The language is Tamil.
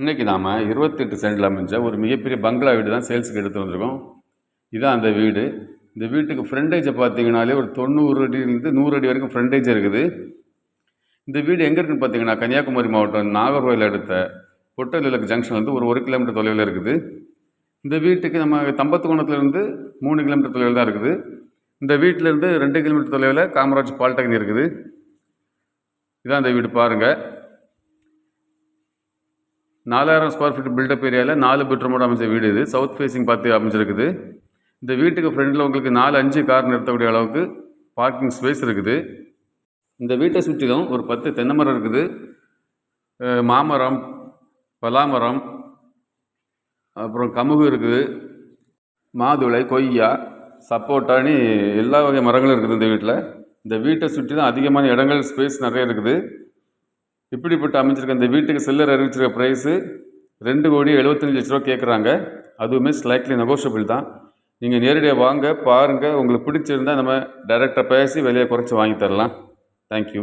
இன்றைக்கி நாம் 28 சென்டில் அமைஞ்ச ஒரு மிகப்பெரிய பங்களா வீடு தான் சேல்ஸுக்கு எடுத்து வந்திருக்கோம். இதுதான் அந்த வீடு. இந்த வீட்டுக்கு ஃப்ரண்டேஜை பார்த்தீங்கன்னாலே ஒரு 90 அடியிலேருந்து 100 அடி வரைக்கும் ஃப்ரண்டேஜ் இருக்குது. இந்த வீடு எங்கே இருக்குதுன்னு பார்த்தீங்கன்னா கன்னியாகுமரி மாவட்டம் நாகர்கோவில் அடுத்த பொட்டலிலக்கு ஜங்ஷன் வந்து ஒரு கிலோமீட்டர் தொலைவில் இருக்குது. இந்த வீட்டுக்கு நம்ம தம்பத்துக்கோணத்துலேருந்து 3 கிலோமீட்டர் தொலைவில் தான் இருக்குது. இந்த வீட்டிலேருந்து 2 கிலோமீட்டர் தொலைவில் காமராஜ் பாலிடெக்னிக் இருக்குது. இதான் இந்த வீடு பாருங்கள். 4000 ஸ்கொயர் ஃபீட் பில்டப் ஏரியாவில் 4 பெட்ரூமோட அமைச்ச வீடு இது. சவுத் ஃபேஸிங் பார்த்து அமைச்சிருக்குது. இந்த வீட்டுக்கு ஃப்ரண்டில் உங்களுக்கு 4-5 கார் நிறுத்தக்கூடிய அளவுக்கு பார்க்கிங் ஸ்பேஸ் இருக்குது. இந்த வீட்டை சுற்றிலும் ஒரு 10 தென்னை மரம் இருக்குது. மாமரம், பலாமரம், அப்புறம் கமுகு இருக்குது. மாதுளை, கொய்யா, சப்போட்டான்னு எல்லா வகை மரங்களும் இருக்குது இந்த வீட்டில். இந்த வீட்டை சுற்றி தான் அதிகமான இடங்கள், ஸ்பேஸ் நிறைய இருக்குது. இப்படிப்பட்ட அமைச்சிருக்க இந்த வீட்டுக்கு செல்லர் அறிவிச்சிருக்க ப்ரைஸு 2,75,00,000 கேட்குறாங்க. அதுவுமே ஸ்லைட்லி நெகோஷியபிள் தான். நீங்கள் நேரடியாக வாங்க, பாருங்கள். உங்களுக்கு பிடிச்சிருந்தால் நம்ம டைரெக்டாக பேசி விலையை குறைச்சி வாங்கி தரலாம். தேங்க்யூ.